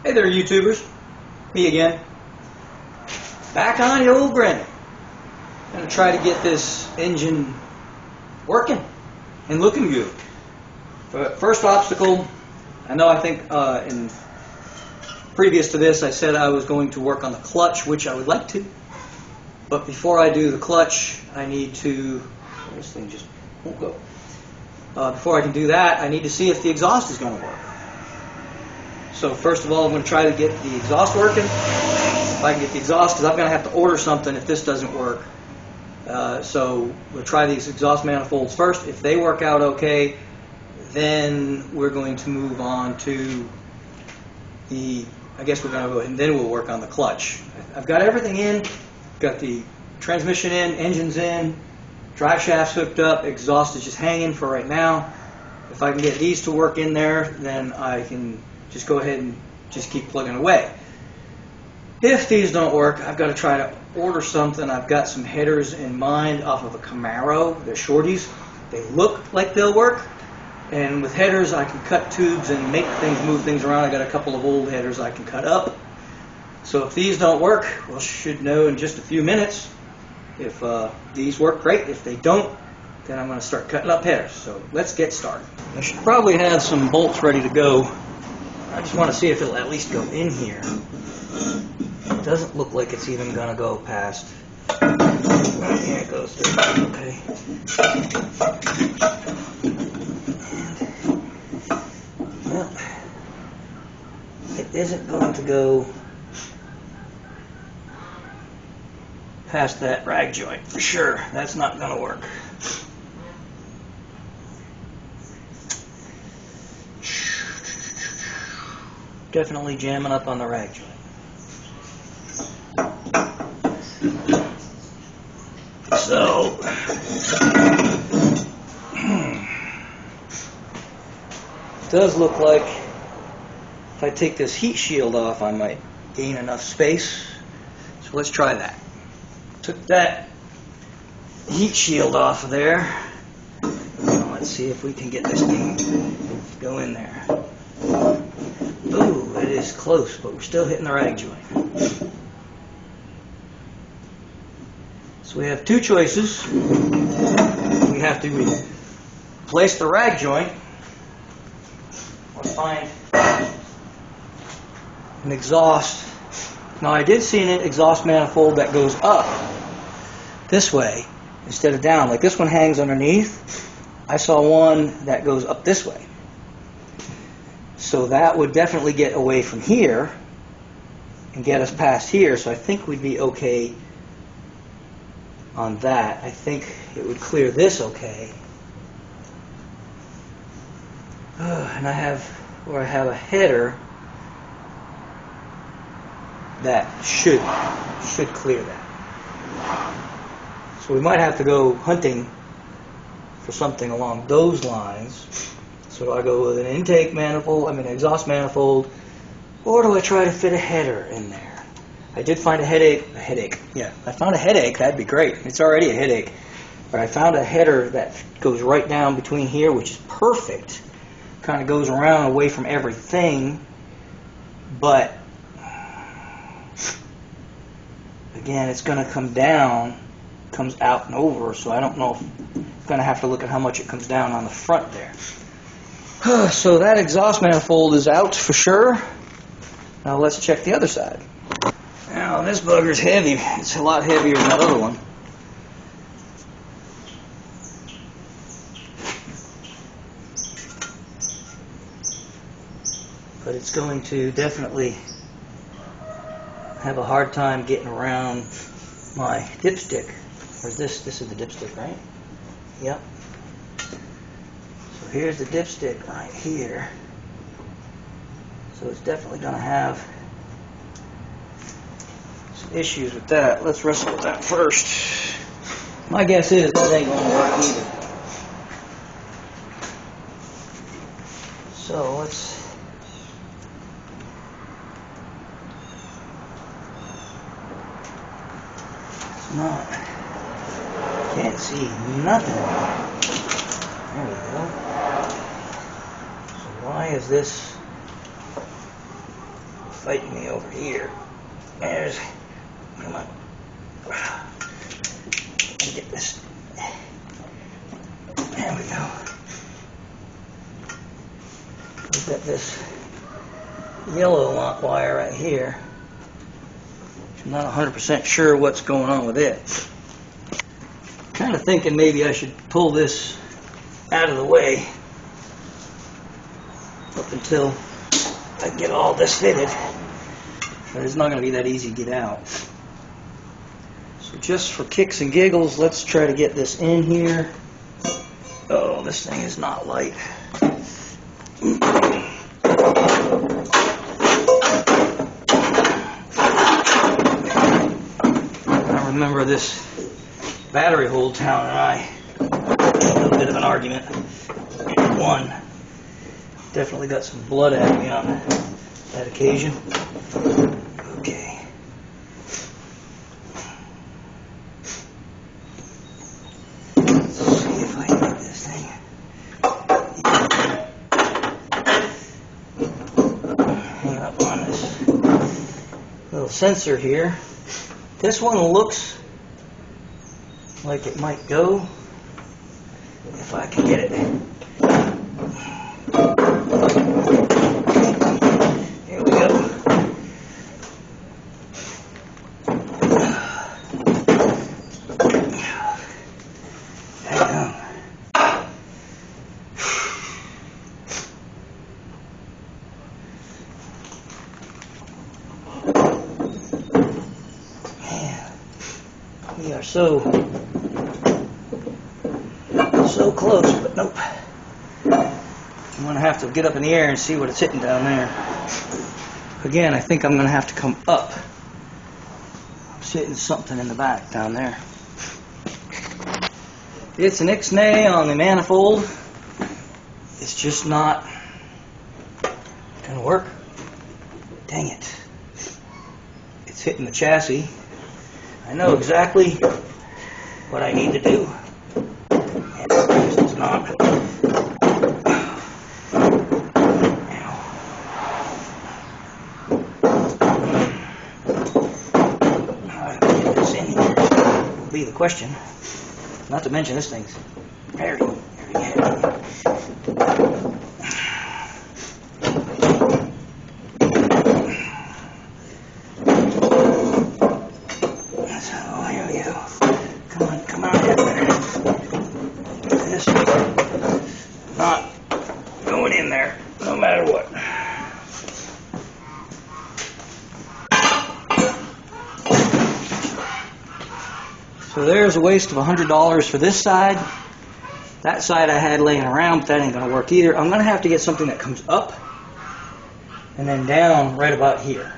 Hey there, YouTubers. Me again. Back on the old Gremlin. Gonna try to get this engine working and looking good. But first obstacle, I think in previous to this I said I was going to work on the clutch, which I would like to. But before I do the clutch, I need to, this thing just won't go. Before I can do that, I need to see if the exhaust is going to work. So first of all, I'm going to try to get the exhaust working. If I can get the exhaust, because I'm going to have to order something if this doesn't work. So we'll try these exhaust manifolds first. If they work out okay, then we're going to move on to the, I guess we're going to go ahead and then we'll work on the clutch. I've got everything in. Got the transmission in, engine's in, drive shaft's hooked up, exhaust is just hanging for right now. If I can get these to work in there, then I can just go ahead and just keep plugging away. If these don't work, I've got to try to order something. I've got some headers in mind off of a Camaro. They're shorties. They look like they'll work. And with headers, I can cut tubes and make things, move things around. I got a couple of old headers I can cut up. So if these don't work, we'll should know in just a few minutes. If these work, great. If they don't, then I'm going to start cutting up headers. So let's get started. I should probably have some bolts ready to go. I just want to see if it'll at least go in here. It doesn't look like it's even going to go past. Yeah, it goes through. Okay. And, well, it isn't going to go past that rag joint for sure. That's not going to work. Definitely jamming up on the rag joint. So, it does look like if I take this heat shield off, I might gain enough space. So let's try that. Took that heat shield off of there. Now let's see if we can get this thing to go in there. Ooh, it is close, but we're still hitting the rag joint. So we have two choices. We have to replace the rag joint or find an exhaust. Now I did see an exhaust manifold that goes up this way instead of down. Like this one hangs underneath. I saw one that goes up this way. So that would definitely get away from here and get us past here. So I think we'd be okay on that. I think it would clear this okay. And I have a header that should clear that. So we might have to go hunting for something along those lines. So do I go with an intake manifold, exhaust manifold, or do I try to fit a header in there? I did find a headache. Yeah, I found a headache. That'd be great. It's already a headache. But I found a header that goes right down between here, which is perfect. Kind of goes around away from everything. But, again, it's going to come down, comes out and over, so I don't know if I'm going to have to look at how much it comes down on the front there. So that exhaust manifold is out for sure. Now let's check the other side. Now this bugger's heavy. It's a lot heavier than that other one. But it's going to definitely have a hard time getting around my dipstick. Or is this is the dipstick, right? Yep. So here's the dipstick right here. So it's definitely going to have some issues with that. Let's wrestle with that first. My guess is that ain't going to work either. So let's not, can't see nothing. There we go. So why is this fighting me over here. There's, come on. Get this. There we go. We've got this yellow lock wire right here. I'm not 100% sure what's going on with it. Kind of thinking maybe I should pull this out of the way up until I get all this fitted. But it's not going to be that easy to get out. So just for kicks and giggles, let's try to get this in here. Oh, this thing is not light. I remember this battery hold town and I had a little bit of an argument. And one definitely got some blood at me on that occasion. Okay. Let's see if I can get this thing. Hang up on this little sensor here. This one looks like it might go if I can get it. Here we go. Hang on. Man, we are so close, but nope. I'm going to have to get up in the air and see what it's hitting down there. Again, I think I'm going to have to come up. I'm hitting something in the back down there. It's an ixnay on the manifold. It's just not going to work. Dang it. It's hitting the chassis. I know exactly what I need to do. It's not. How do I get this in here will be the question. Not to mention this thing's very heavy. So here we go. Come on, get there. This is not going in there, no matter what. So there's a waste of $100 for this side. That side I had laying around, but that ain't going to work either. I'm going to have to get something that comes up and then down right about here.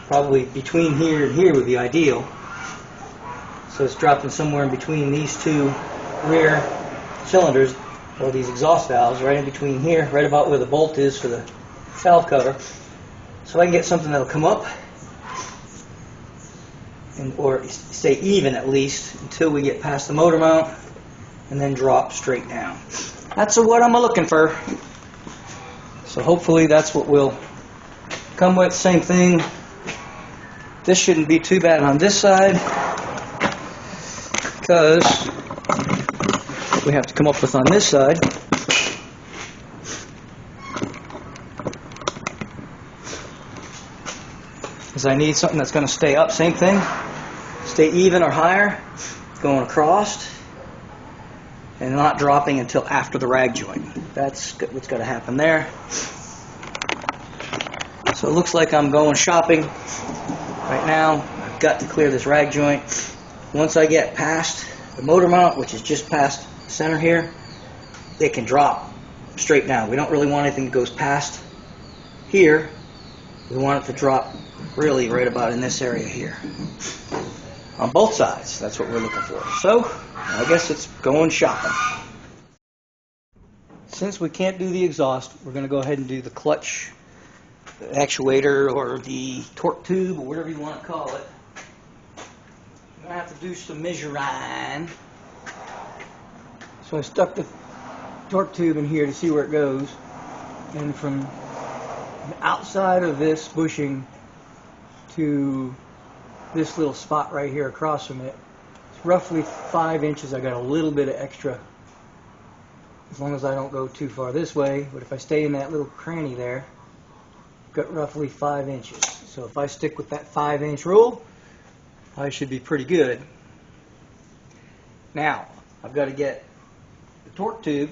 Probably between here and here would be ideal. So it's dropping somewhere in between these two rear cylinders, or these exhaust valves, right in between here, right about where the bolt is for the valve cover. So I can get something that'll come up, or stay even at least, until we get past the motor mount, and then drop straight down. That's what I'm looking for. So hopefully that's what we'll come with. Same thing. This shouldn't be too bad on this side, because we have to come up with on this side. Because I need something that's going to stay up. Same thing. Stay even or higher, going across, and not dropping until after the rag joint. That's what's got to happen there. So it looks like I'm going shopping right now. I've got to clear this rag joint. Once I get past the motor mount, which is just past the center here, it can drop straight down. We don't really want anything that goes past here. We want it to drop really right about in this area here. On both sides, that's what we're looking for. So, I guess it's going shopping. Since we can't do the exhaust, we're going to go ahead and do the clutch actuator, or the torque tube, or whatever you want to call it. I'm going to have to do some measuring. So I stuck the torque tube in here to see where it goes. And from outside of this bushing to this little spot right here across from it, it's roughly 5 inches. I got a little bit of extra, as long as I don't go too far this way. But if I stay in that little cranny there, I've got roughly 5 inches. So if I stick with that 5-inch rule, I should be pretty good. Now I've got to get the torque tube,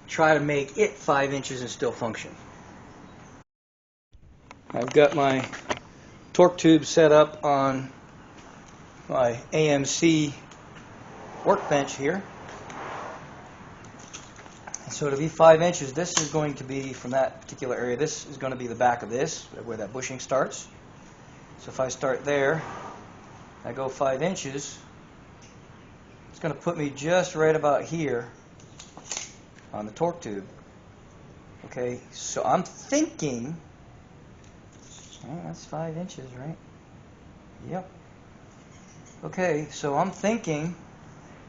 try to make it 5 inches and still function. I've got my torque tube set up on my AMC workbench here. So to be 5 inches, this is going to be from that particular area. This is going to be the back of this, where that bushing starts. So if I start there, I go 5 inches, it's going to put me just right about here on the torque tube. Okay, so I'm thinking, oh, that's 5 inches, right? Yep. Okay, so I'm thinking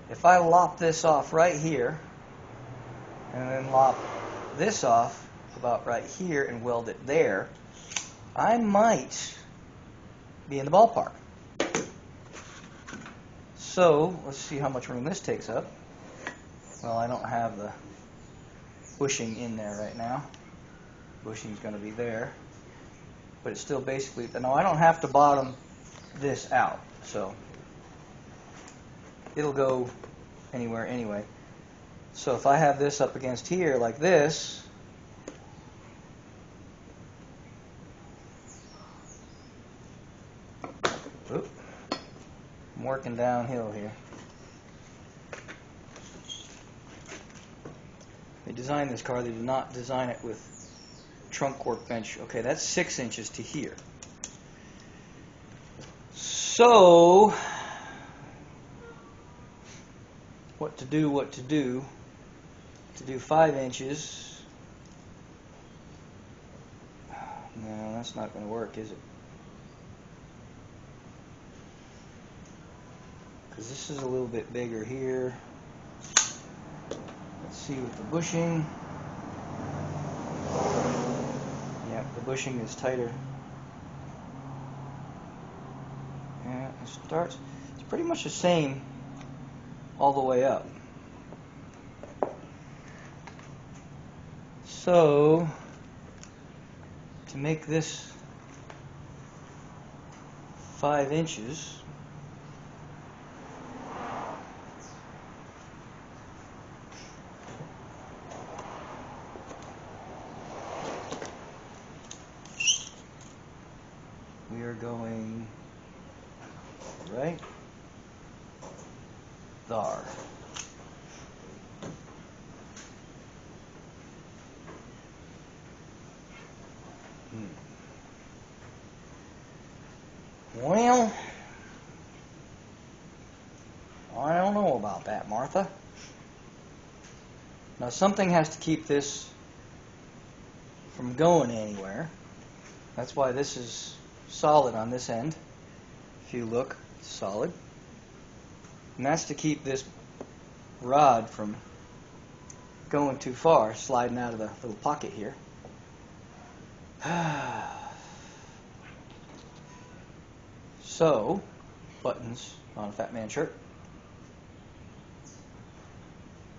if I lop this off right here and then lop this off about right here and weld it there, I might be in the ballpark. So let's see how much room this takes up. Well, I don't have the bushing in there right now. Bushing's going to be there, but it's still basically, no, I don't have to bottom this out, so it'll go anywhere anyway. So if I have this up against here like this, oop, I'm working downhill here. They designed this car, they did not design it with trunk workbench. Okay, that's 6 inches to here. So what to do to do 5 inches. No, that's not going to work, is it? Because this is a little bit bigger here. Let's see with the bushing. Yeah, the bushing is tighter. Yeah, it starts, it's pretty much the same all the way up. So to make this 5 inches, we are going right there. Well, I don't know about that, Martha. Now something has to keep this from going anywhere. That's why this is solid on this end. If you look, it's solid. And that's to keep this rod from going too far, sliding out of the little pocket here. So, buttons on a Fat Man shirt.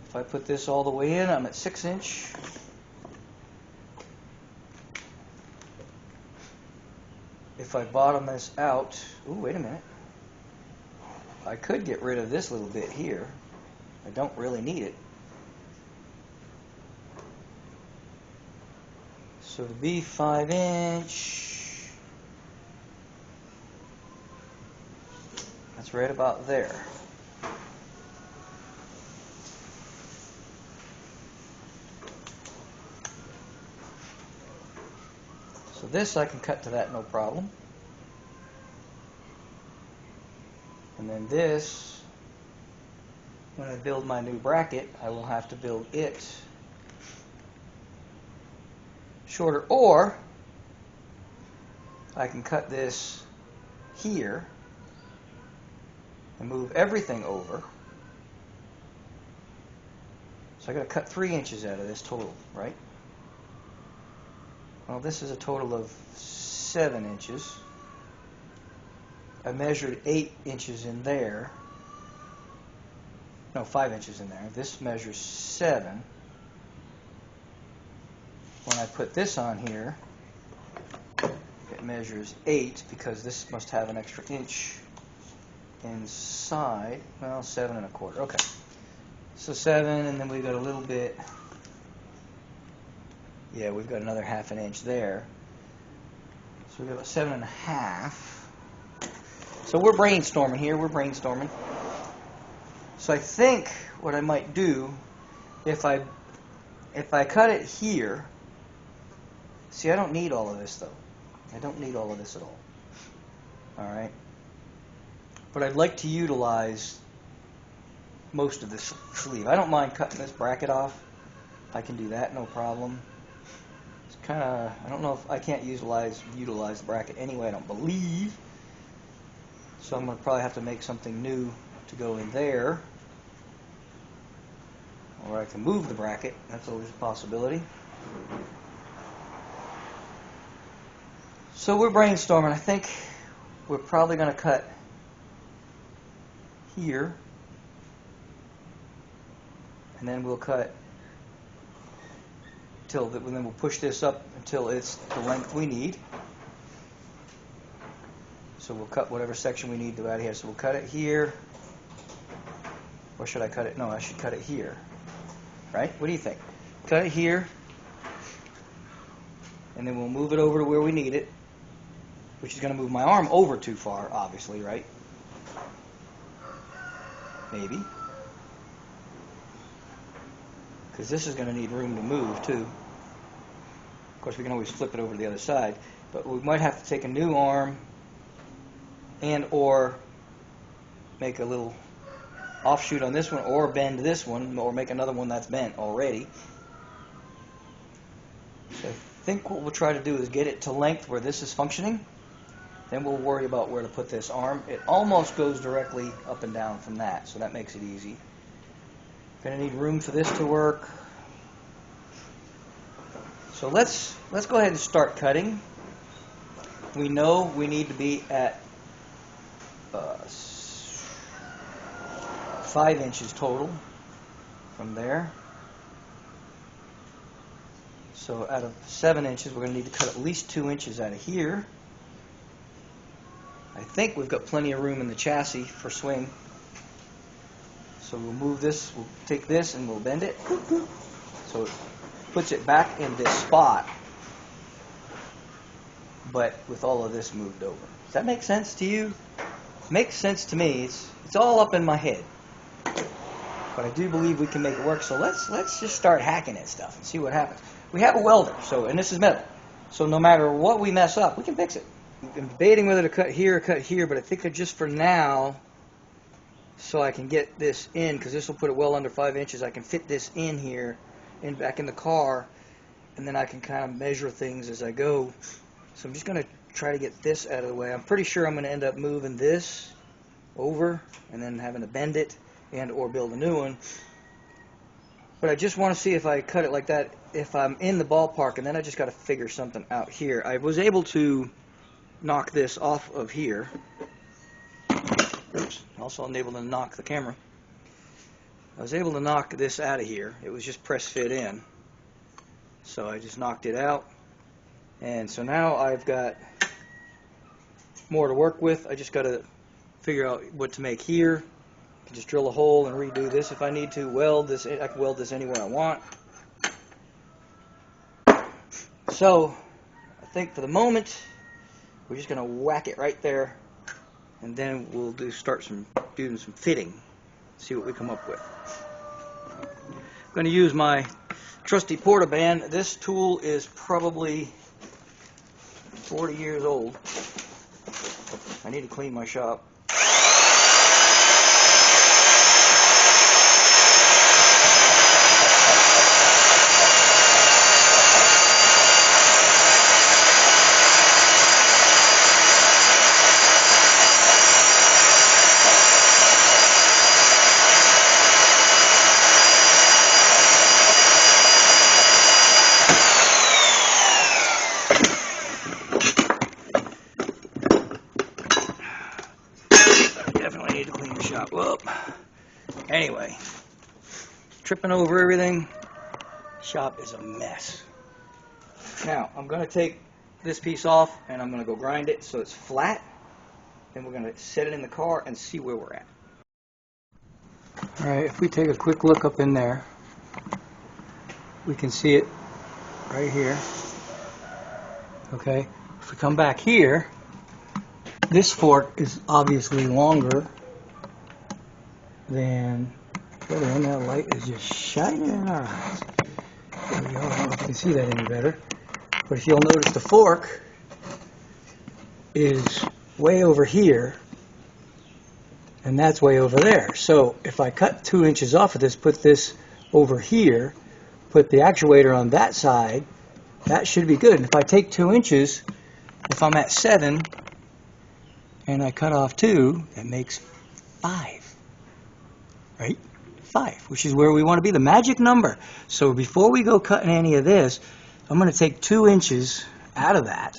If I put this all the way in, I'm at 6 inch. If I bottom this out, ooh, wait a minute. I could get rid of this little bit here. I don't really need it. So to be 5 inch, that's right about there. So this I can cut to that no problem. And then this, when I build my new bracket, I will have to build it shorter, or I can cut this here and move everything over. So I got to cut 3 inches out of this total, right? Well, this is a total of 7 inches. I measured 8 inches in there. No, 5 inches in there. This measures 7. When I put this on here, it measures 8 because this must have an extra inch inside. Well, 7 1/4. Okay. So 7, and then we've got a little bit. Yeah, we've got another 1/2 inch there. So we've got 7 1/2. So we're brainstorming here. We're brainstorming. So I think what I might do, if I cut it here. See, I don't need all of this though. I don't need all of this at all. All right. But I'd like to utilize most of this sleeve. I don't mind cutting this bracket off. I can do that, no problem. It's kind of, I don't know if I can't utilize the bracket anyway, I don't believe. So I'm going to probably have to make something new to go in there. Or I can move the bracket. That's always a possibility. So we're brainstorming. I think we're probably going to cut here. And then we'll cut till and then we'll push this up until it's the length we need. So we'll cut whatever section we need to out here. So we'll cut it here. Or should I cut it? No, I should cut it here. Right? What do you think? Cut it here. And then we'll move it over to where we need it. Which is going to move my arm over too far, obviously, right? Maybe. Because this is going to need room to move, too. Of course, we can always flip it over to the other side. But we might have to take a new arm and or make a little offshoot on this one or bend this one or make another one that's bent already. So I think what we'll try to do is get it to length where this is functioning. Then we'll worry about where to put this arm. It almost goes directly up and down from that, so that makes it easy. Going to need room for this to work. So let's go ahead and start cutting. We know we need to be at 5 inches total from there. So out of 7 inches, we're going to need to cut at least 2 inches out of here. I think we've got plenty of room in the chassis for swing. So we'll move this, we'll take this and we'll bend it. So it puts it back in this spot, but with all of this moved over. Does that make sense to you? It makes sense to me. It's all up in my head. But I do believe we can make it work. So let's just start hacking at stuff and see what happens. We have a welder, and this is metal. So no matter what we mess up, we can fix it. I'm debating whether to cut here or cut here, but I think just for now, so I can get this in, because this will put it well under 5 inches, I can fit this in here, back in the car, and then I can kind of measure things as I go. So I'm just going to try to get this out of the way. I'm pretty sure I'm going to end up moving this over and then having to bend it and or build a new one. But I just want to see if I cut it like that, if I'm in the ballpark, and then I just got to figure something out here. I was able to knock this off of here. Oops. Also unable to knock the camera. I was able to knock this out of here. It was just press fit in. So I just knocked it out. And so now I've got more to work with. I just got to figure out what to make here. I can just drill a hole and redo this if I need to. Weld this. I can weld this anywhere I want. So I think for the moment we're just going to whack it right there, and then we'll start doing some fitting. See what we come up with. I'm going to use my trusty Portaband. This tool is probably 40 years old. I need to clean my shop. Definitely need to clean the shop up. Anyway, tripping over everything. Shop is a mess. Now, I'm going to take this piece off and I'm going to go grind it so it's flat. Then we're going to set it in the car and see where we're at. Alright, if we take a quick look up in there, we can see it right here. Okay, if we come back here, this fork is obviously longer than the other one. That light is just shining in our eyes. There we go. I don't know if you can see that any better. But if you'll notice, the fork is way over here, and that's way over there. So if I cut 2 inches off of this, put this over here, put the actuator on that side, that should be good. And if I take 2 inches, if I'm at 7 and I cut off 2, that makes 5, right? 5, which is where we want to be, the magic number. So before we go cutting any of this, I'm going to take 2 inches out of that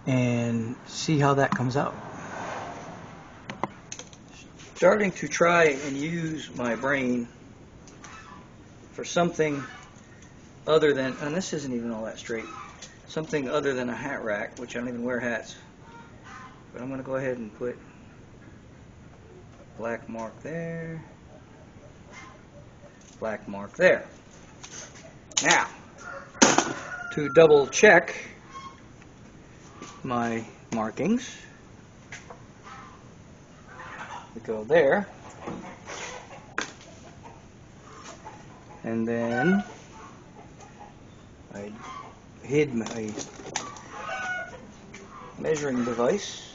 and see how that comes out. Starting to try and use my brain for something other than, and this isn't even all that straight, something other than a hat rack, which I don't even wear hats. But I'm going to go ahead and put black mark there, black mark there. Now, to double check my markings, we go there, and then I hid my measuring device.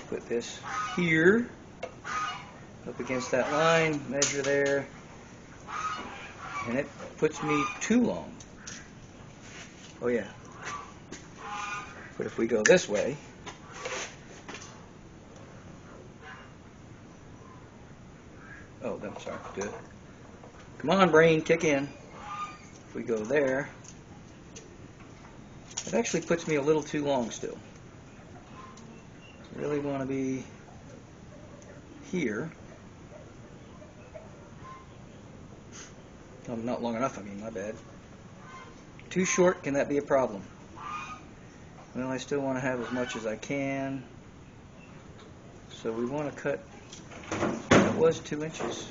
Put this here, up against that line, measure there, and it puts me too long. Oh yeah. But if we go this way, oh, I'm sorry, good. Come on, brain, kick in. If we go there, it actually puts me a little too long still. Really want to be here. Not long enough, I mean, my bad. Too short, can that be a problem? Well, I still want to have as much as I can. So we want to cut, that was 2 inches.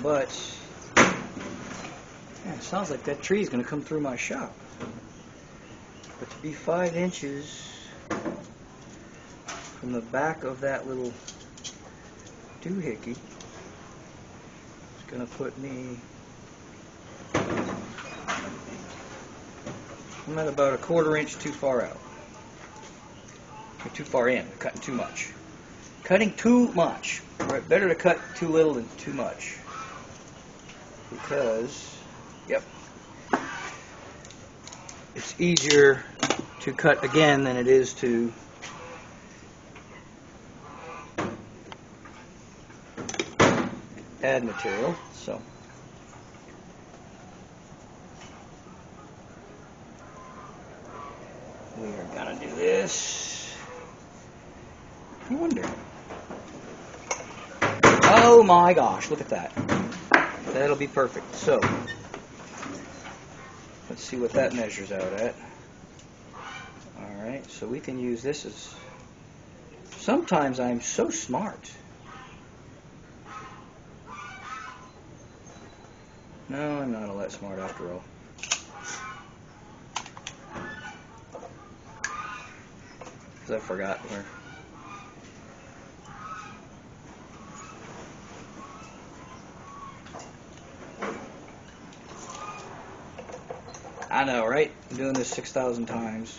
But, man, it sounds like that tree is going to come through my shop. But to be 5 inches from the back of that little doohickey, it's going to put me, I'm at about a 1/4 inch too far out. Or too far in, cutting too much. Cutting too much. Right, better to cut too little than too much. Because, yep, it's easier to cut again than it is to add material. So we are gonna do this. I wonder. Oh my gosh, look at that. That'll be perfect. So let's see what that measures out at. Alright, so we can use this as, sometimes I'm so smart. No, I'm not all that smart after all. Because I forgot where. I know, right? I'm doing this 6,000 times.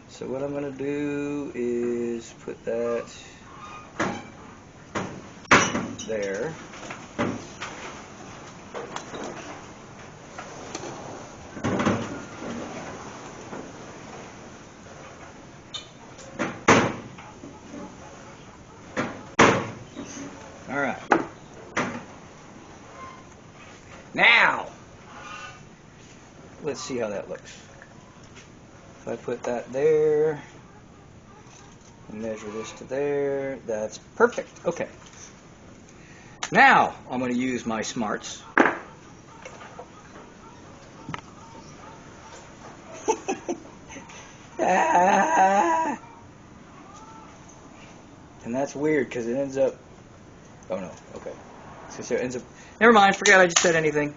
So what I'm going to do is put that there. All right. Now, let's see how that looks. If I put that there, and measure this to there, that's perfect. Okay. Now, I'm going to use my smarts. Ah! And that's weird because it ends up. Oh no, okay. So it ends up. Never mind, forget I just said anything.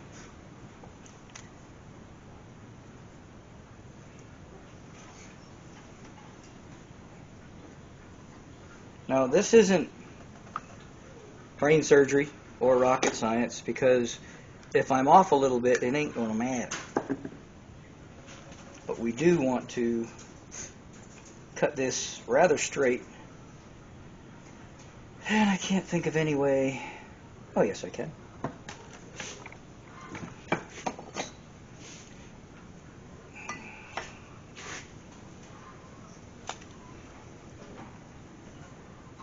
Now, this isn't brain surgery or rocket science because if I'm off a little bit, it ain't going to matter. But we do want to cut this rather straight. And I can't think of any way. Oh, yes, I can.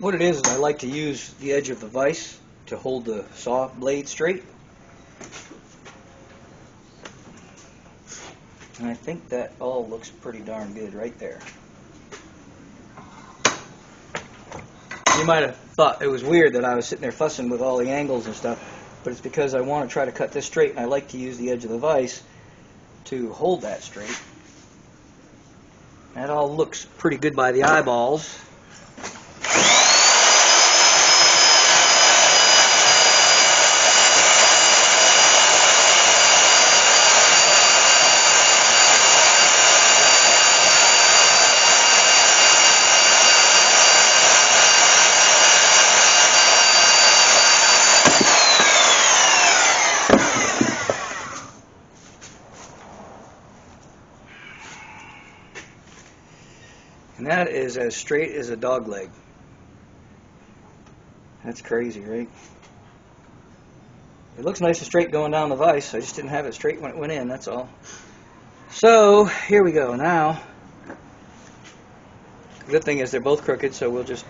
What it is I like to use the edge of the vise to hold the saw blade straight. And I think that all looks pretty darn good right there. You might have thought it was weird that I was sitting there fussing with all the angles and stuff, but it's because I want to try to cut this straight, and I like to use the edge of the vise to hold that straight. That all looks pretty good by the eyeballs. And that is as straight as a dog leg. That's crazy, right? It looks nice and straight going down the vise. I just didn't have it straight when it went in, that's all. So, here we go. Now, the good thing is they're both crooked, so we'll just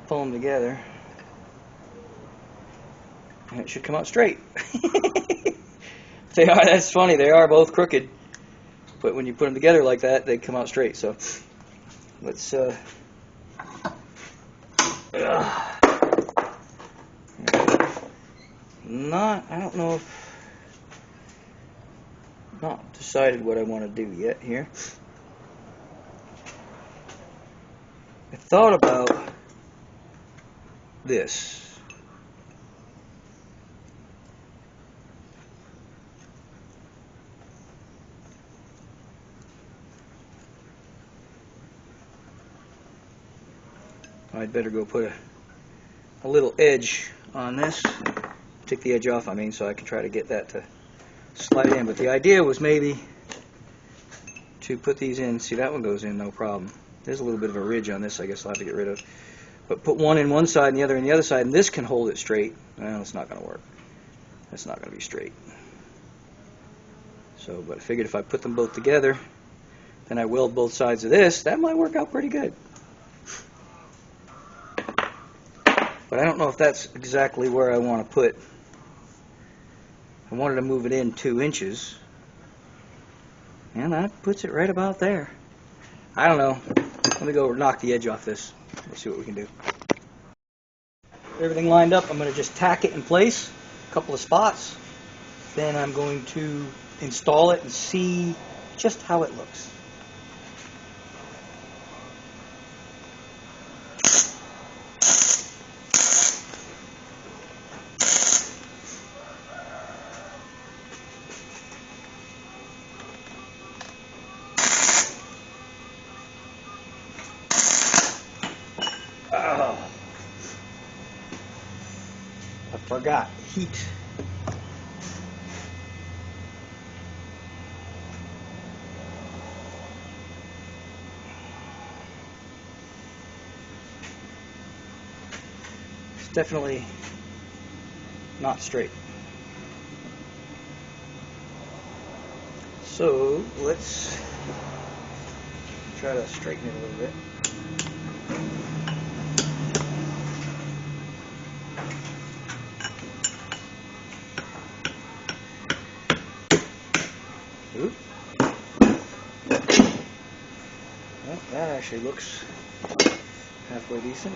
pull them together. And it should come out straight. They are, that's funny, they are both crooked. But when you put them together like that, they come out straight. So, let's I don't know if not decided what I want to do yet here. I thought about this. I'd better go put a little edge on this. Take the edge off, I mean, so I can try to get that to slide in. But the idea was maybe to put these in. See, that one goes in, no problem. There's a little bit of a ridge on this I guess I'll have to get rid of. But put one in one side and the other in the other side, and this can hold it straight. Well, it's not going to work. That's not going to be straight. So, but I figured if I put them both together, then I weld both sides of this, that might work out pretty good. But I don't know if that's exactly where I want to put. I wanted to move it in 2 inches. And that puts it right about there. I don't know. Let me go knock the edge off this. Let's see what we can do. Everything lined up, I'm going to just tack it in place. A couple of spots. Then I'm going to install it and see just how it looks. Oh, I forgot heat. It's definitely not straight. So let's try to straighten it a little bit. actually looks halfway decent.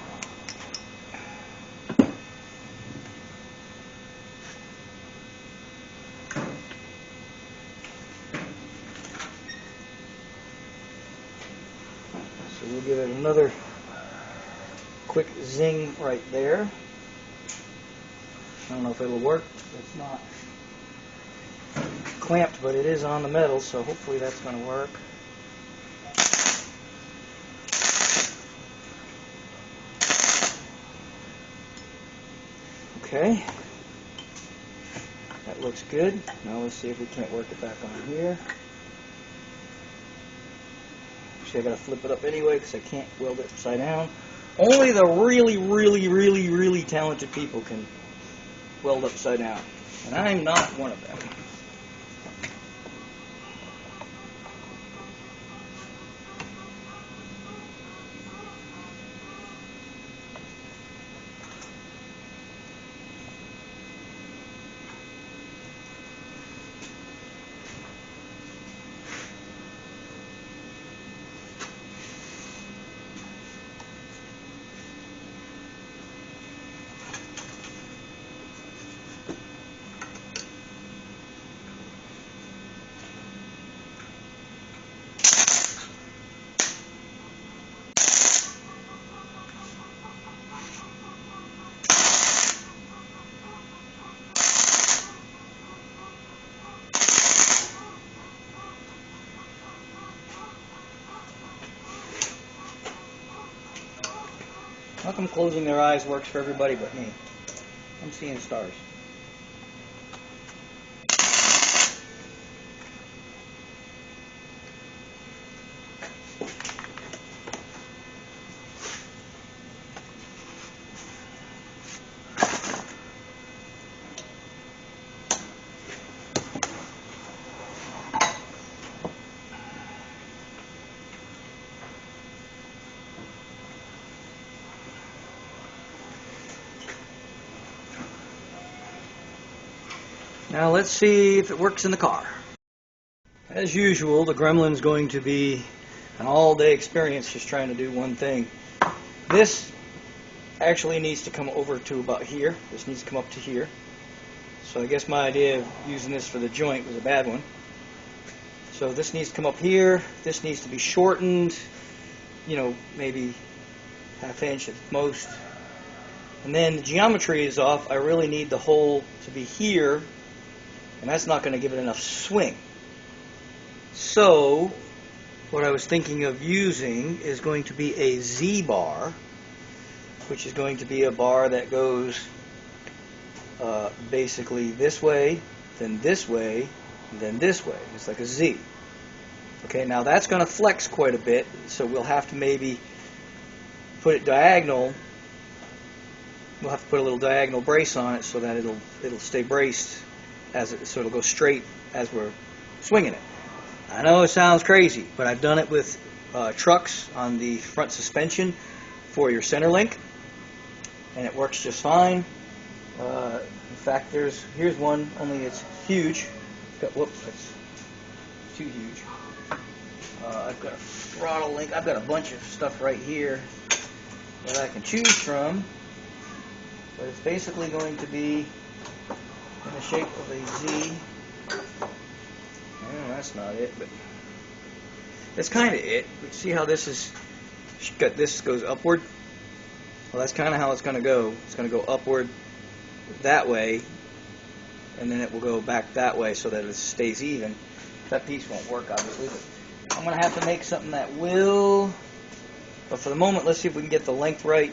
So we'll give it another quick zing right there. I don't know if it'll work. It's not clamped, but it is on the metal, so hopefully that's going to work. Okay, that looks good. Now let's see if we can't work it back on here. Actually, I gotta flip it up anyway because I can't weld it upside down. Only the really talented people can weld upside down, and I'm not one of them. How come closing their eyes works for everybody but me? I'm seeing stars. Now let's see if it works in the car. As usual, the Gremlin's going to be an all-day experience just trying to do one thing. This actually needs to come over to about here. This needs to come up to here. So I guess my idea of using this for the joint was a bad one. So this needs to come up here. This needs to be shortened, you know, maybe ½ inch at most. And then the geometry is off. I really need the hole to be here, and that's not going to give it enough swing. So what I was thinking of using is going to be a Z-bar, which is going to be a bar that goes basically this way, then this way, then this way. It's like a Z. Okay, now that's going to flex quite a bit, so we'll have to maybe put it diagonal. We'll have to put a little diagonal brace on it so that it'll stay braced so it'll go straight as we're swinging it. I know it sounds crazy, but I've done it with trucks on the front suspension for your center link, and it works just fine. In fact, here's one, only it's huge. Whoops, that's too huge. I've got a throttle link. I've got a bunch of stuff right here that I can choose from, but it's basically going to be in the shape of a Z. Oh, that's not it, but that's kind of it. But see how this goes upward? Well, that's kind of how it's going to go. It's going to go upward that way, and then it will go back that way so that it stays even. That piece won't work, obviously, but I'm going to have to make something that will. But for the moment, let's see if we can get the length right.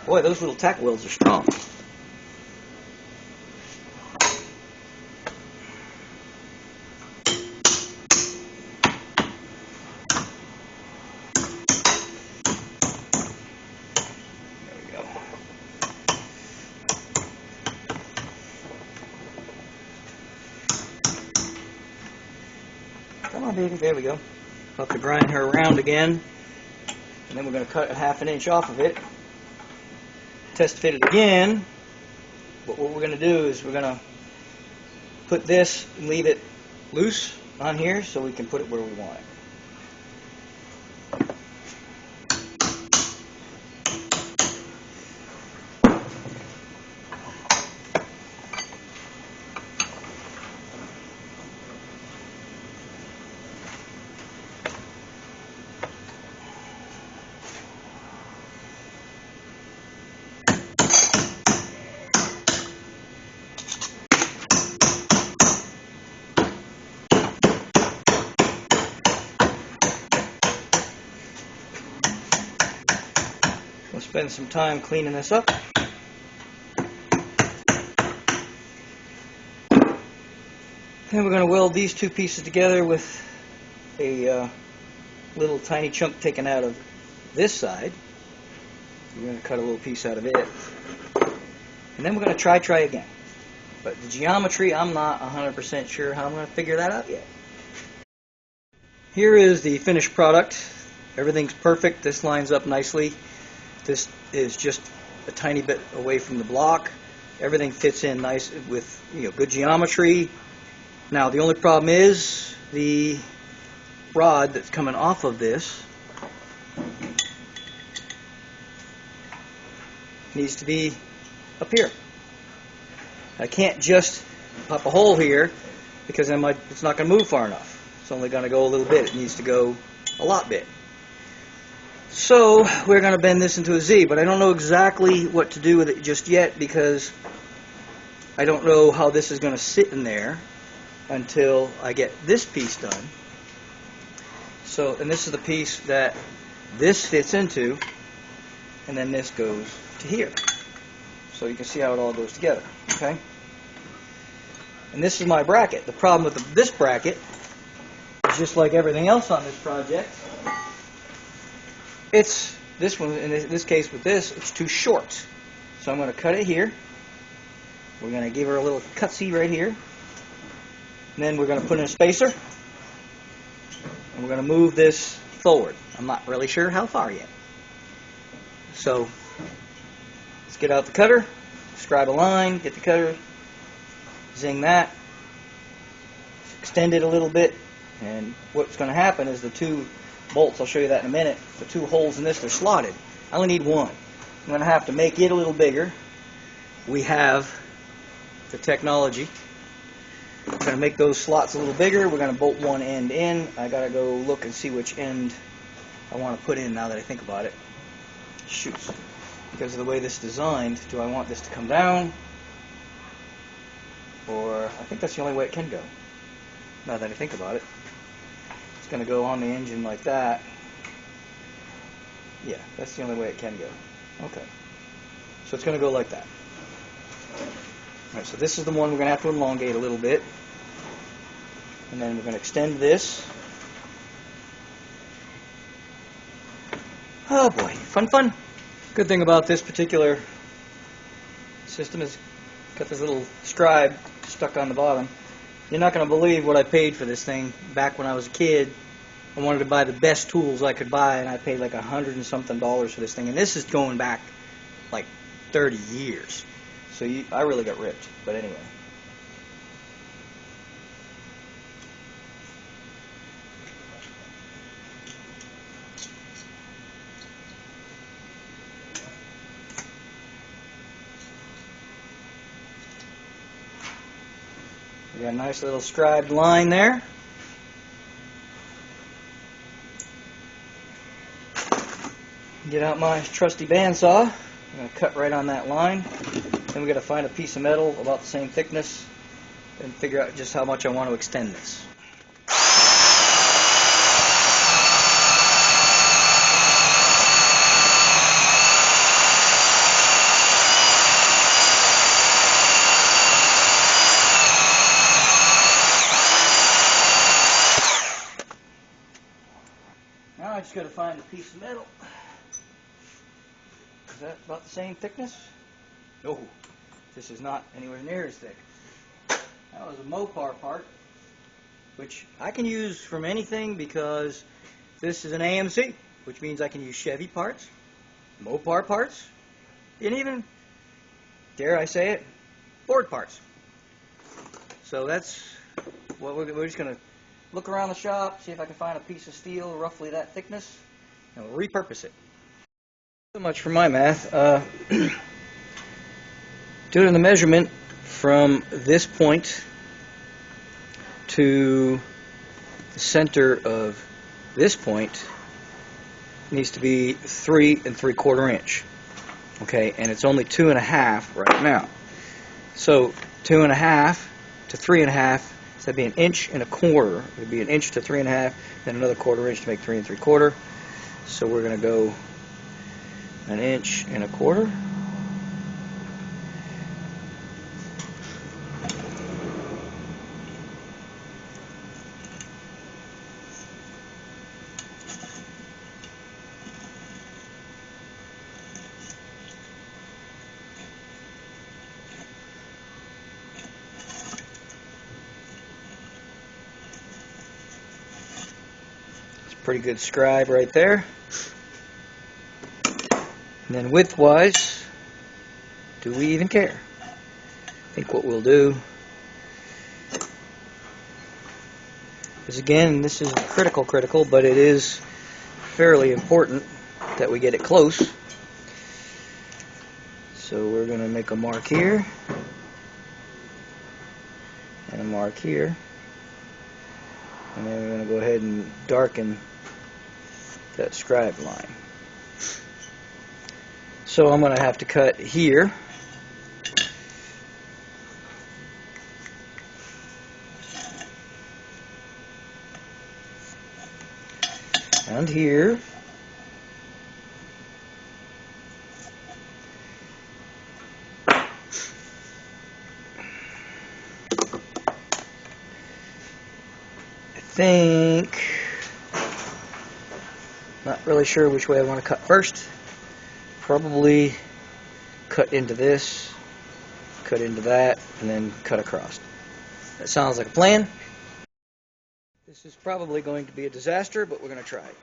Boy, those little tack wheels are strong. Come on, baby. There we go. I'll have to grind her around again. And then we're going to cut ½ inch off of it. Test fit it again. But what we're going to do is we're going to put this and leave it loose on here so we can put it where we want it. We'll spend some time cleaning this up. Then we're going to weld these two pieces together with a little tiny chunk taken out of this side. We're going to cut a little piece out of it. And then we're going to try again. But the geometry, I'm not 100% sure how I'm going to figure that out yet. Here is the finished product. Everything's perfect. This lines up nicely. This is just a tiny bit away from the block. Everything fits in nice with good geometry. Now the only problem is the rod that's coming off of this needs to be up here. I can't just pop a hole here because then it's not going to move far enough. It's only going to go a little bit. It needs to go a lot bit. So we're going to bend this into a Z, but I don't know exactly what to do with it just yet because I don't know how this is going to sit in there until I get this piece done. So, and this is the piece that this fits into, and then this goes to here. So you can see how it all goes together, okay? And this is my bracket. The problem with this bracket is just like everything else on this project. It's this one, in this case with this, it's too short. So I'm going to cut it here. We're going to give her a little cutsy right here. And then we're going to put in a spacer. And we're going to move this forward. I'm not really sure how far yet. So let's get out the cutter, scribe a line, get the cutter, zing that, extend it a little bit, and what's going to happen is the two bolts, I'll show you that in a minute, the two holes in this, they're slotted. I only need one. I'm going to have to make it a little bigger. We have the technology. We're going to make those slots a little bigger. We're going to bolt one end in. I got to go look and see which end I want to put in now that I think about it. Shoots. Because of the way this is designed, do I want this to come down? Or, I think that's the only way it can go, now that I think about it. It's going to go on the engine like that. Yeah, that's the only way it can go. Okay. So it's going to go like that. Alright, so this is the one we're going to have to elongate a little bit. And then we're going to extend this. Oh boy, fun, fun. Good thing about this particular system is got this little scribe stuck on the bottom. You're not going to believe what I paid for this thing back when I was a kid. I wanted to buy the best tools I could buy, and I paid like $100 and something for this thing. And this is going back like 30 years. So I really got ripped. But anyway. We got a nice little scribed line there. Get out my trusty bandsaw. I'm going to cut right on that line. Then we've got to find a piece of metal about the same thickness and figure out just how much I want to extend this. Now I just got to find a piece of metal. Is that about the same thickness? No, this is not anywhere near as thick. That was a Mopar part, which I can use from anything because this is an AMC, which means I can use Chevy parts, Mopar parts, and even, dare I say it, Ford parts. So that's what we're just going to look around the shop, see if I can find a piece of steel roughly that thickness, and we'll repurpose it. So much for my math. Doing the measurement from this point to the center of this point needs to be 3 3/4 inch. Okay, and it's only 2.5 right now. So 2.5 to 3.5, so that'd be 1 1/4 inch. It would be 1 inch to 3.5, then another 1/4 inch to make 3 3/4. So we're going to go 1 1/4 inch. Pretty good scribe right there. And then width-wise, do we even care? I think what we'll do is, again, this is critical, but it is fairly important that we get it close. So we're going to make a mark here, and a mark here, and then we're going to go ahead and darken that scribe line. So I'm going to have to cut here, and here, not really sure which way I want to cut first. Probably cut into this, cut into that, and then cut across. That sounds like a plan. This is probably going to be a disaster, but we're going to try it.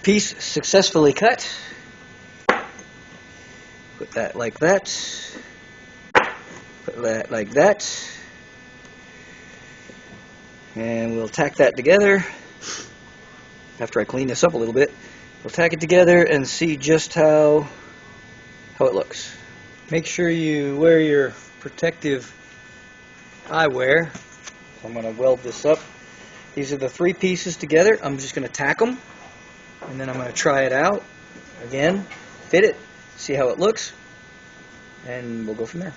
Piece successfully cut. Put that like that. Put that like that. And we'll tack that together. After I clean this up a little bit, we'll tack it together and see just how it looks. Make sure you wear your protective eyewear. I'm going to weld this up. These are the 3 pieces together. I'm just going to tack them. And then I'm going to try it out again, fit it, see how it looks, and we'll go from there.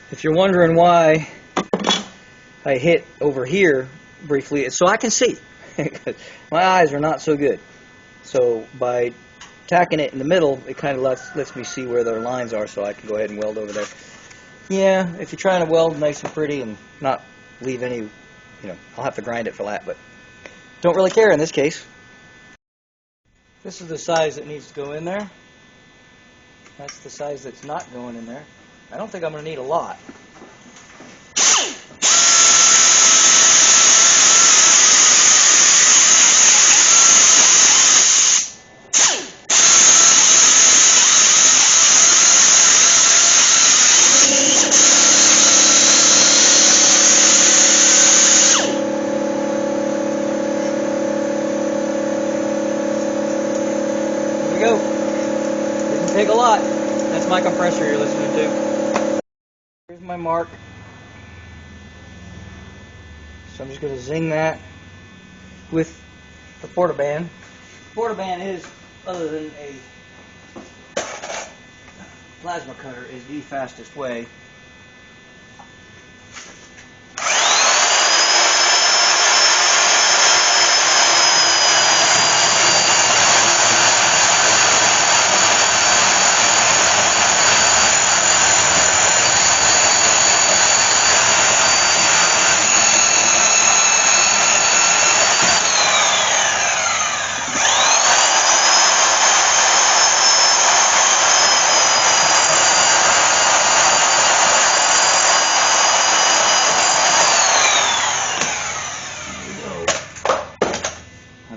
If you're wondering why I hit over here briefly, it's so I can see. My eyes are not so good. So by tacking it in the middle, it kind of lets me see where their lines are, so I can go ahead and weld over there. Yeah, if you're trying to weld nice and pretty and not leave any, I'll have to grind it for that, but don't really care in this case. This is the size that needs to go in there. That's the size that's not going in there. I don't think I'm going to need a lot. Here we go. Didn't take a lot. That's my compressor you're listening to. Here's my mark. So I'm just going to zing that with the portaband. Portaband is, other than a plasma cutter, is the fastest way.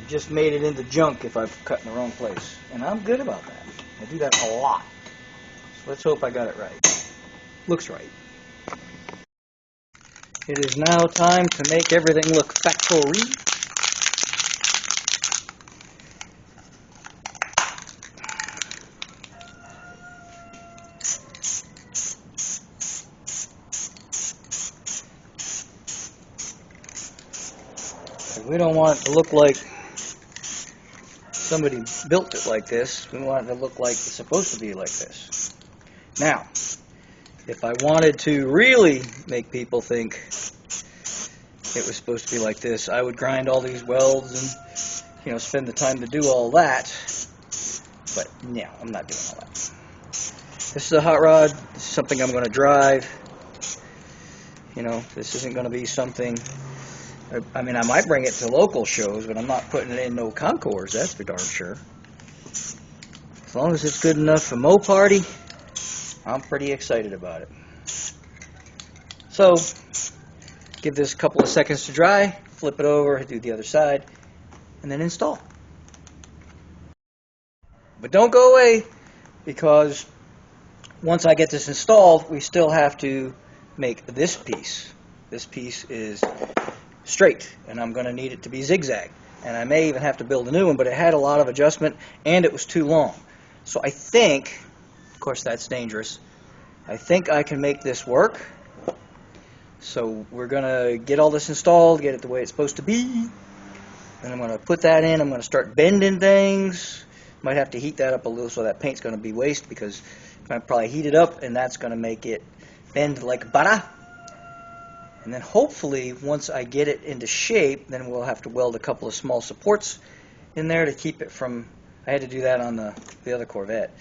Just made it into junk if I've cut in the wrong place. And I'm good about that. I do that a lot. So let's hope I got it right. Looks right. It is now time to make everything look factory. We don't want it to look like somebody built it like this. We want it to look like it's supposed to be like this. Now, if I wanted to really make people think it was supposed to be like this, I would grind all these welds and, spend the time to do all that. But no, I'm not doing all that. This is a hot rod. This is something I'm going to drive. This isn't going to be something. I mean, I might bring it to local shows, but I'm not putting it in no concours, that's for darn sure. As long as it's good enough for Mo Party, I'm pretty excited about it. So, give this a couple of seconds to dry, flip it over, do the other side, and then install. But don't go away, because once I get this installed, we still have to make this piece. This piece is straight, and I'm going to need it to be zigzag, and I may even have to build a new one, but it had a lot of adjustment and it was too long. So I think, of course that's dangerous, I think I can make this work. So we're going to get all this installed, get it the way it's supposed to be, and I'm going to put that in. I'm going to start bending things. Might have to heat that up a little, so that paint's going to be waste, because I'm going to probably heat it up, and that's going to make it bend like butter. And then hopefully, once I get it into shape, then we'll have to weld a couple of small supports in there to keep it from. I had to do that on the other Corvette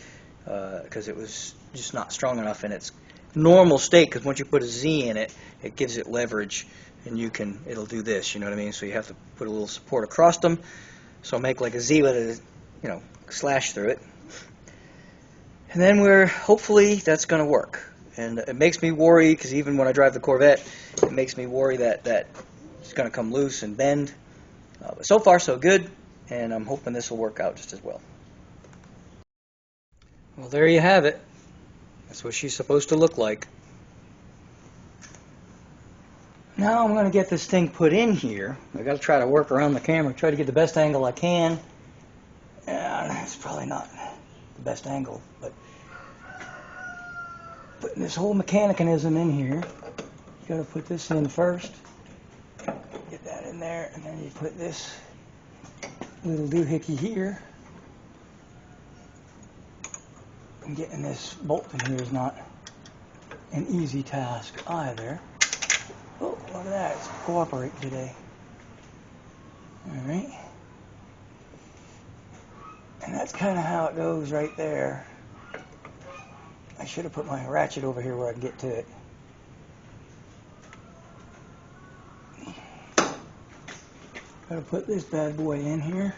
because it was just not strong enough in its normal state. Because once you put a Z in it, it gives it leverage, and it'll do this. You know what I mean? So you have to put a little support across them. So I'll make like a Z with a slash through it, and then hopefully that's going to work. And it makes me worry, because even when I drive the Corvette, it makes me worry that it's going to come loose and bend. But so far, so good, and I'm hoping this will work out just as well. Well, there you have it. That's what she's supposed to look like. Now I'm going to get this thing put in here. I've got to try to work around the camera, try to get the best angle I can. It's probably not the best angle, but putting this whole mechanism in here, you got to put this in first, get that in there, and then you put this little doohickey here. And getting this bolt in here is not an easy task either. Oh, look at that, it's cooperating today. Alright. And that's kind of how it goes right there. I should have put my ratchet over here where I can get to it. Gotta put this bad boy in here.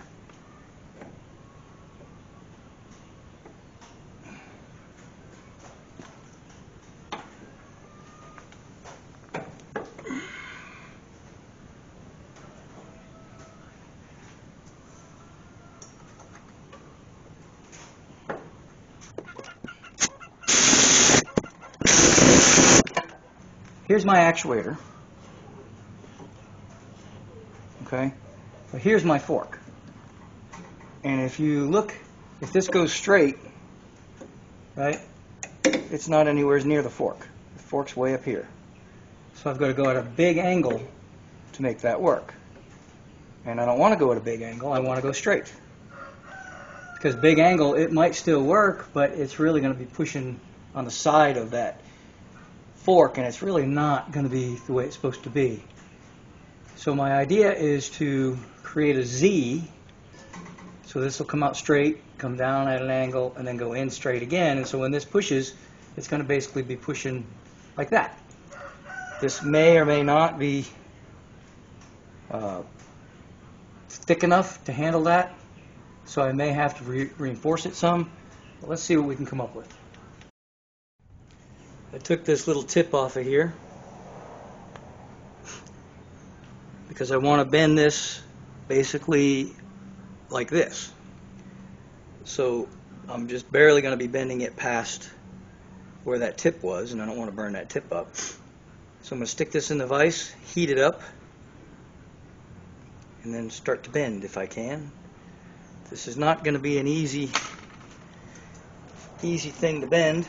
here's my actuator. Okay, but here's my fork. And if you look, if this goes straight, right, it's not anywhere near the fork. The fork's way up here. So I've got to go at a big angle to make that work. And I don't want to go at a big angle, I want to go straight. Because big angle, it might still work, but it's really going to be pushing on the side of that fork, and it's really not going to be the way it's supposed to be. So my idea is to create a Z. So this will come out straight, come down at an angle, and then go in straight again. And so when this pushes, it's going to basically be pushing like that. This may or may not be thick enough to handle that, so I may have to reinforce it some. But let's see what we can come up with. I took this little tip off of here because I want to bend this basically like this. So I'm just barely going to be bending it past where that tip was, and I don't want to burn that tip up. So I'm going to stick this in the vise, heat it up, and then start to bend if I can. This is not going to be an easy thing to bend.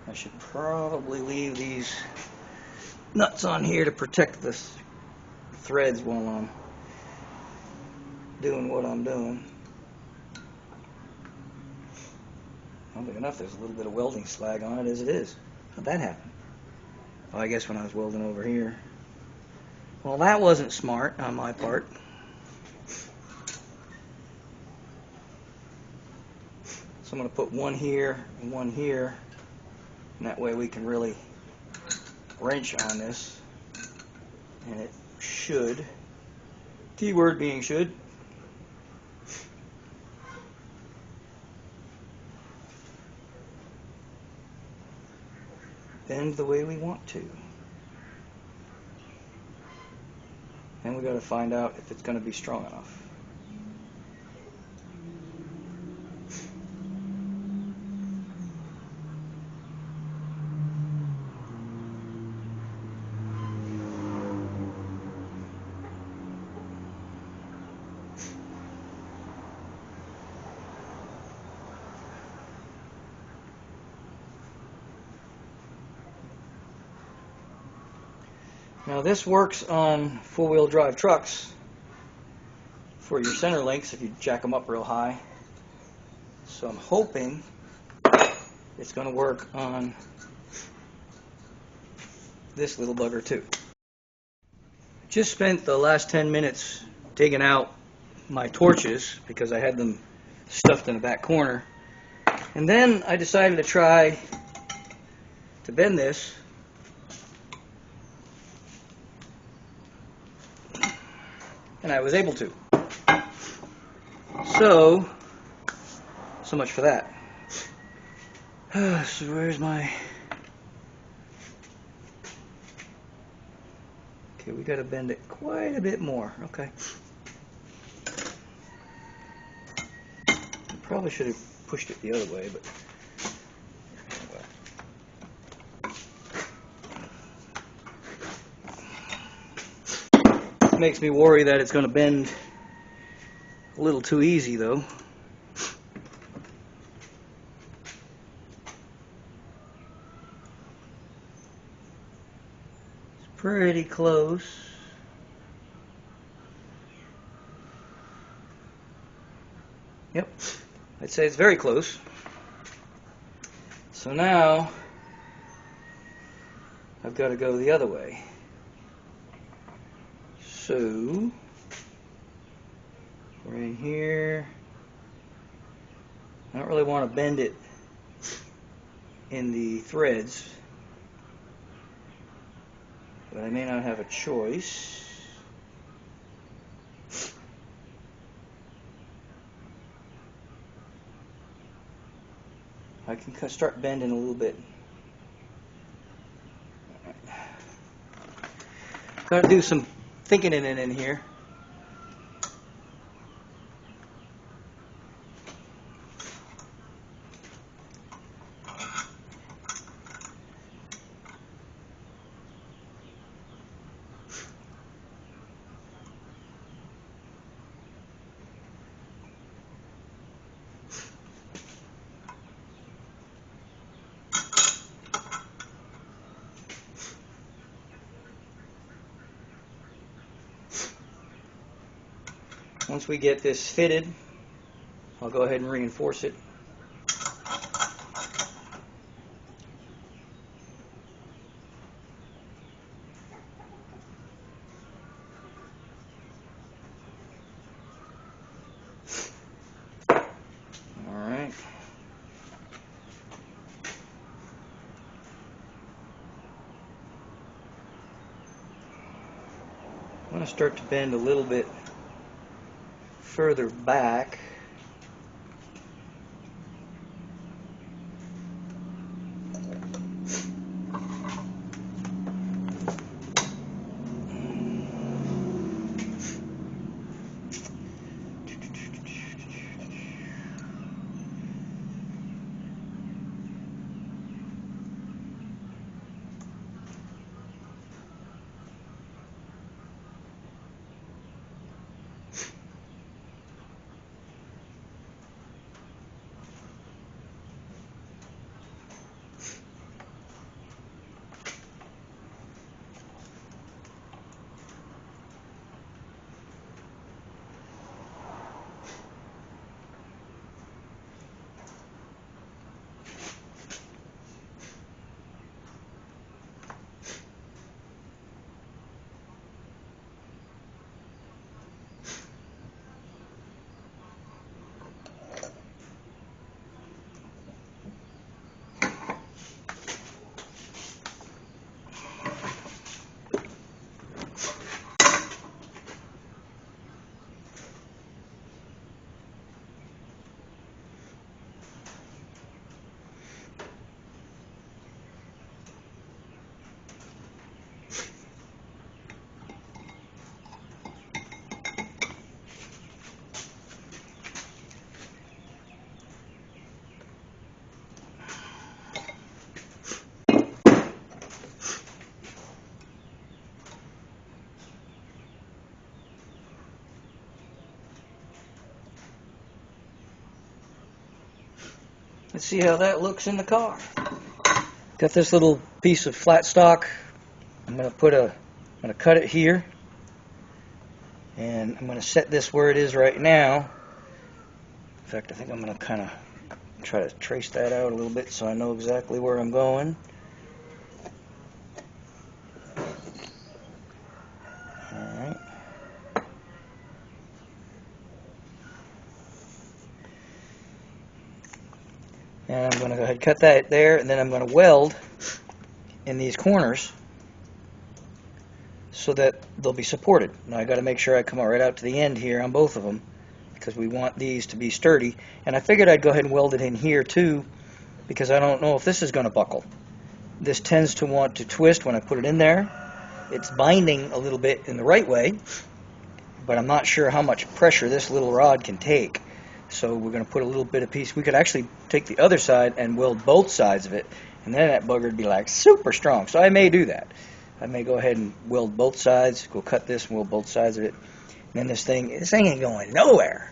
I should probably leave these nuts on here to protect the threads while I'm doing what I'm doing. Oddly enough, there's a little bit of welding slag on it as it is. How'd that happen? Oh, I guess when I was welding over here. Well, that wasn't smart on my part. So I'm going to put one here and one here, and that way we can really wrench on this, and it should, keyword being should, bend the way we want to. And we got to find out if it's going to be strong enough. Now this works on four-wheel drive trucks for your center links if you jack them up real high. So I'm hoping it's going to work on this little bugger too. Just spent the last 10 minutes digging out my torches because I had them stuffed in the back corner. And then I decided to try to bend this. And I was able to. So much for that. So where's my... Okay, we got to bend it quite a bit more. Okay. Probably should have pushed it the other way, but... Makes me worry that it's going to bend a little too easy though. It's pretty close. Yep, I'd say it's very close. So now I've got to go the other way. So, we're in here. I don't really want to bend it in the threads, but I may not have a choice. I can start bending a little bit. Got to do some thinking it in here. Once we get this fitted, I'll go ahead and reinforce it. Alright. I'm going to start to bend a little bit further back. Let's see how that looks in the car. Got this little piece of flat stock. I'm going to cut it here, and I'm going to set this where it is right now. In fact, I think I'm going to kind of try to trace that out a little bit so I know exactly where I'm going. Alright. And I'm going to go ahead and cut that there, and then I'm going to weld in these corners so that they'll be supported. Now I got to make sure I come right out to the end here on both of them, because we want these to be sturdy. And I figured I'd go ahead and weld it in here too, because I don't know if this is going to buckle. This tends to want to twist when I put it in there. It's binding a little bit in the right way, but I'm not sure how much pressure this little rod can take. So we're going to put a little bit of piece. We could actually take the other side and weld both sides of it, and then that bugger would be like super strong. So I may do that. I may go ahead and weld both sides, go cut this and weld both sides of it. And then this thing ain't going nowhere.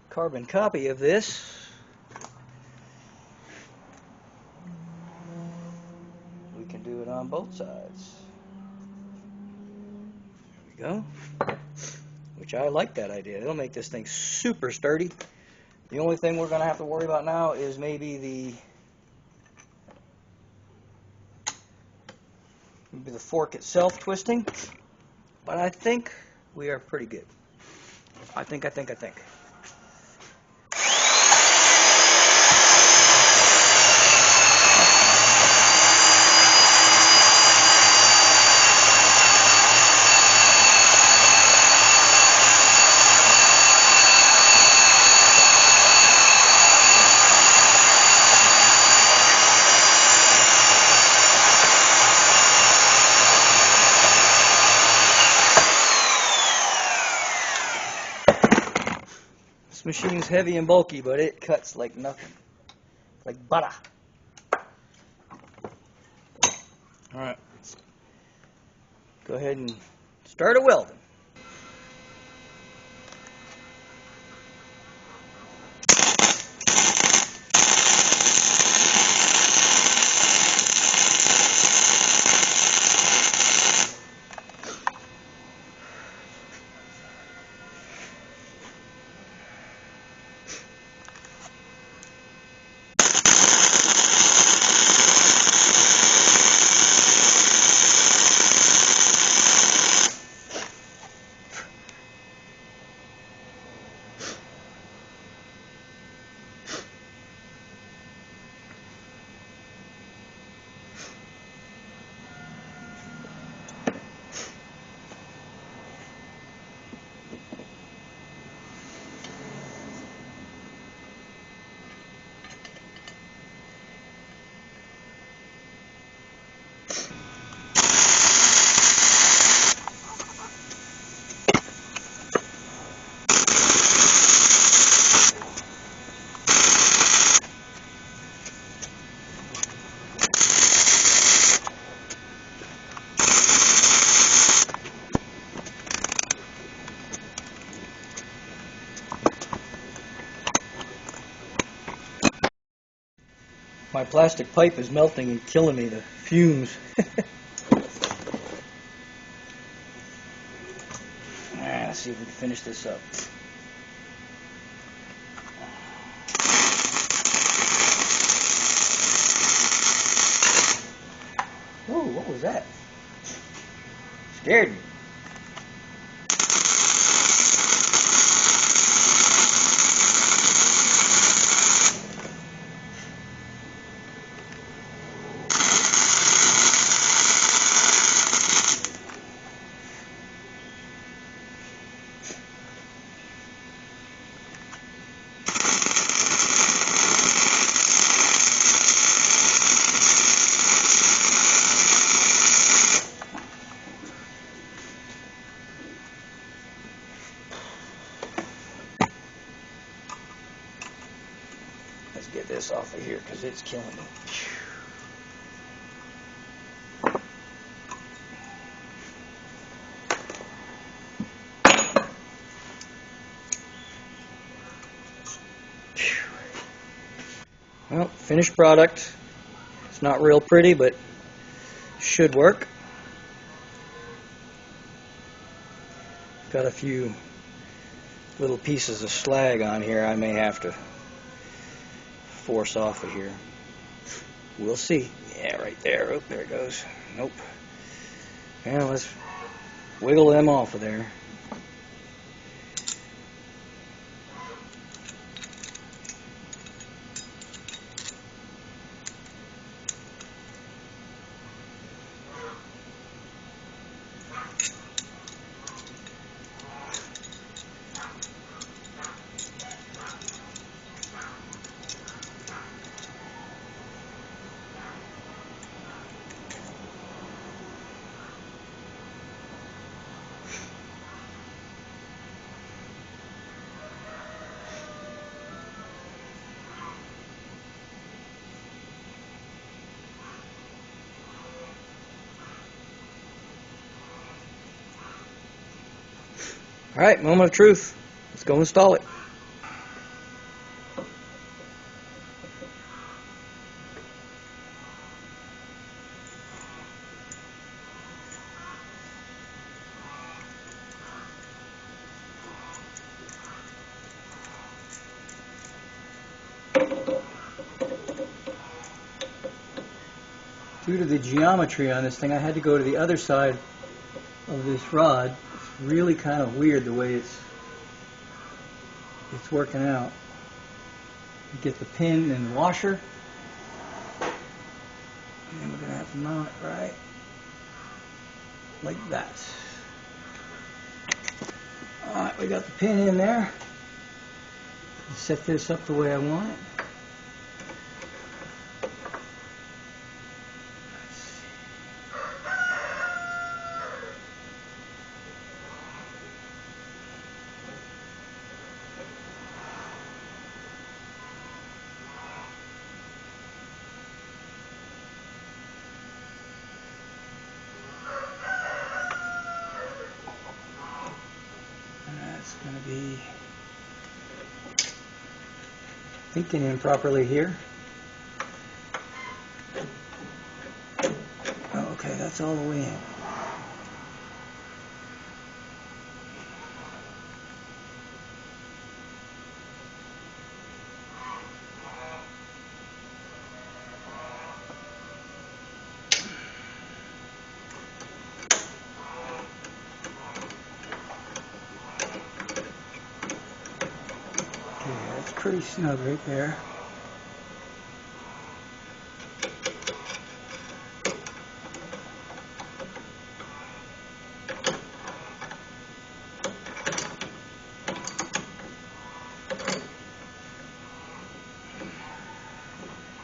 Carbon copy of this. We can do it on both sides. There we go. Which I like that idea. It'll make this thing super sturdy. The only thing we're going to have to worry about now is maybe the fork itself twisting. But I think we are pretty good. I think. machine's heavy and bulky, but it cuts like nothing. Like butter. Alright. Go ahead and start a welding. My plastic pipe is melting and killing me, the fumes. Let's see if we can finish this up. Whoa, what was that? Scared me. Let's get this off of here because it's killing me. Well, finished product. It's not real pretty, but should work. Got a few little pieces of slag on here I may have to force off of here. We'll see. Yeah, right there. Oh, there it goes. Nope. Yeah, let's wiggle them off of there. All right, moment of truth. Let's go install it. Due to the geometry on this thing, I had to go to the other side of this rod. It's really kind of weird the way it's working out. You get the pin and the washer, and then we're going to have to mount it right like that. Alright, we got the pin in there. Set this up the way I want it. thinking improperly here. Okay, that's all the way in. Okay, that's pretty snug right there.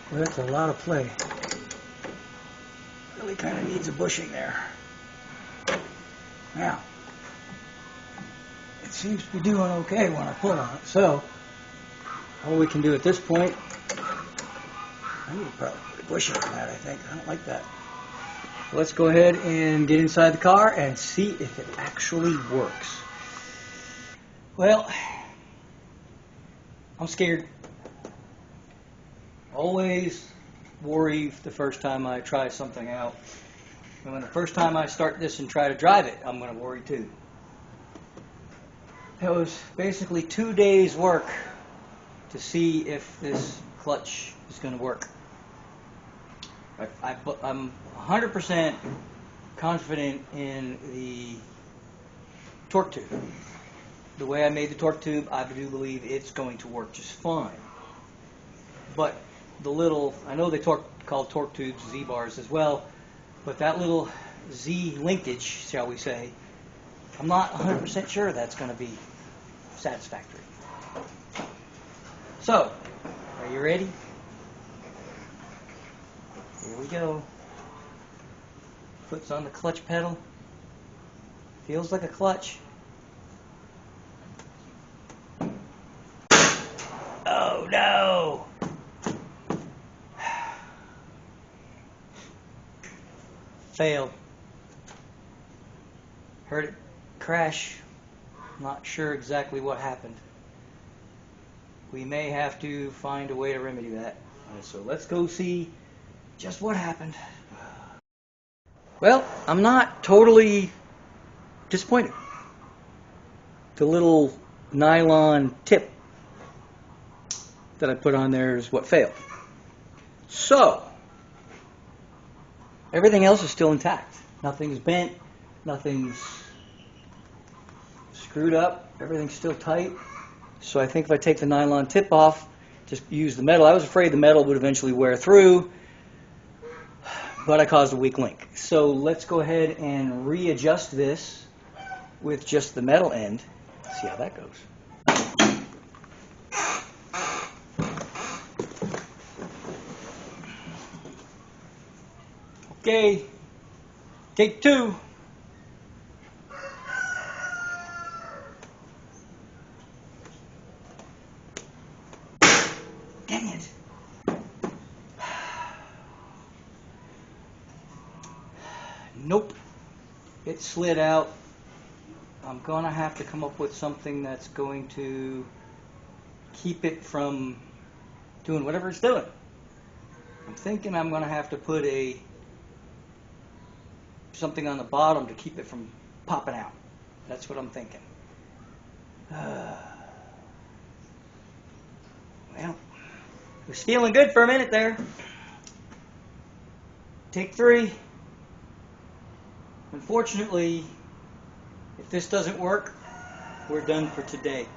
Well, that's a lot of play. Really kind of needs a bushing there. Now, it seems to be doing okay when I pull on it, so all we can do at this point, I need to probably put a bushing on that, I think. I don't like that. Let's go ahead and get inside the car and see if it actually works. Well, I'm scared. Always worry the first time I try something out. And when the first time I start this and try to drive it, I'm going to worry too. It was basically 2 days work to see if this clutch is going to work. I'm 100% confident in the torque tube. The way I made the torque tube, I do believe it's going to work just fine. But the little, I know they call torque tubes Z-bars as well, but that little Z linkage, shall we say, I'm not 100% sure that's going to be satisfactory. So, are you ready? Here we go. Foot's on the clutch pedal. Feels like a clutch. Oh no! Failed. Heard it crash. Not sure exactly what happened. We may have to find a way to remedy that. So let's go see just what happened. Well, I'm not totally disappointed. The little nylon tip that I put on there is what failed. So, everything else is still intact. Nothing's bent, nothing's screwed up, everything's still tight. So I think if I take the nylon tip off, just use the metal. I was afraid the metal would eventually wear through, but I caused a weak link. So let's go ahead and readjust this with just the metal end. See how that goes. Okay, take two. Dang it. Nope, it slid out. I'm gonna have to come up with something that's going to keep it from doing whatever it's doing. I'm thinking I'm gonna have to put something on the bottom to keep it from popping out. That's what I'm thinking. Well, it was feeling good for a minute there. Take three. Unfortunately, if this doesn't work, we're done for today.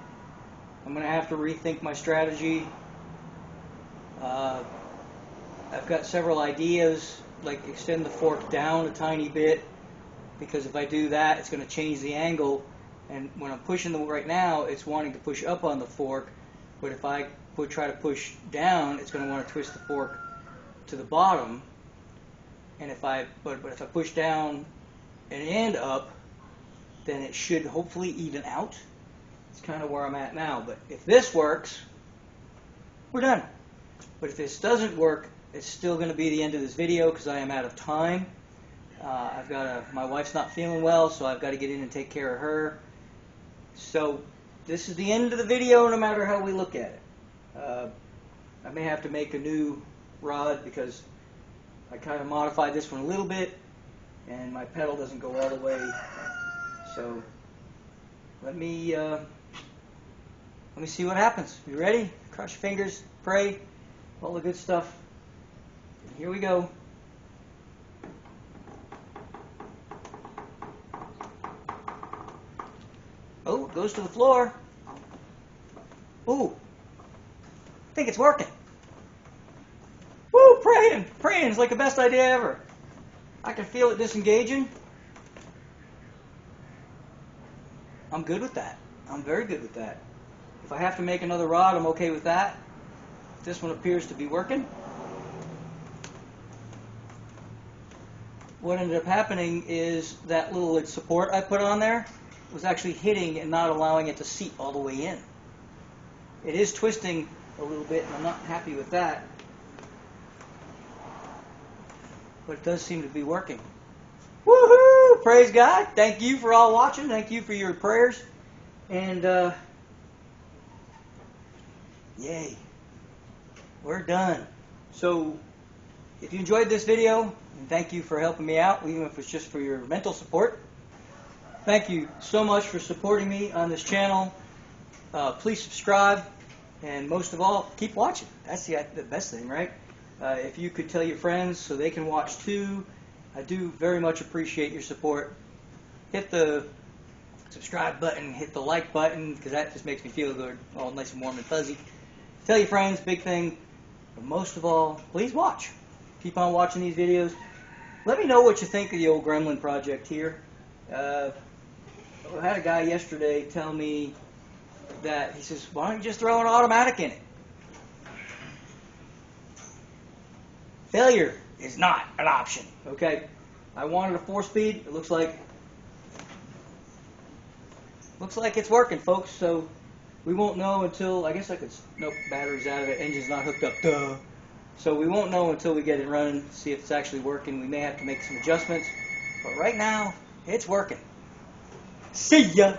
I'm going to have to rethink my strategy. I've got several ideas, like extend the fork down a tiny bit, because if I do that, it's going to change the angle. And when I'm pushing right now, it's wanting to push up on the fork, but if I try to push down, it's going to want to twist the fork to the bottom. And but if I push down and up, then it should hopefully even out. It's kind of where I'm at now. But if this works, we're done. But if this doesn't work, it's still going to be the end of this video because I am out of time. My wife's not feeling well, so I've got to get in and take care of her. So this is the end of the video, no matter how we look at it. I may have to make a new rod because I kind of modified this one a little bit and my pedal doesn't go all the way. So let me see what happens. You ready? Cross your fingers, pray, all the good stuff. Here we go. Oh, it goes to the floor. Ooh, I think it's working. Woo, praying. Praying is like the best idea ever. I can feel it disengaging. I'm good with that. I'm very good with that. If I have to make another rod, I'm okay with that. This one appears to be working. What ended up happening is that little support I put on there was actually hitting and not allowing it to seat all the way in. It is twisting a little bit, and I'm not happy with that. But it does seem to be working. Woohoo! Praise God. Thank you for all watching. Thank you for your prayers. And, yay. We're done. So, if you enjoyed this video, and thank you for helping me out, even if it's just for your mental support. Thank you so much for supporting me on this channel. Please subscribe, and most of all, keep watching. That's the best thing, right? If you could tell your friends so they can watch too, I do very much appreciate your support. Hit the subscribe button, hit the like button, because that just makes me feel good, all nice and warm and fuzzy. Tell your friends, big thing. But most of all, please watch. Keep on watching these videos. Let me know what you think of the old Gremlin project here. I had a guy yesterday tell me that, he says, why don't you just throw an automatic in it? Failure is not an option, okay? I wanted a 4-speed. It looks like it's working, folks. So we won't know until, I guess I could, nope, battery's out of it, engine's not hooked up, duh. So we won't know until we get it running, see if it's actually working. We may have to make some adjustments, but right now, it's working. See ya!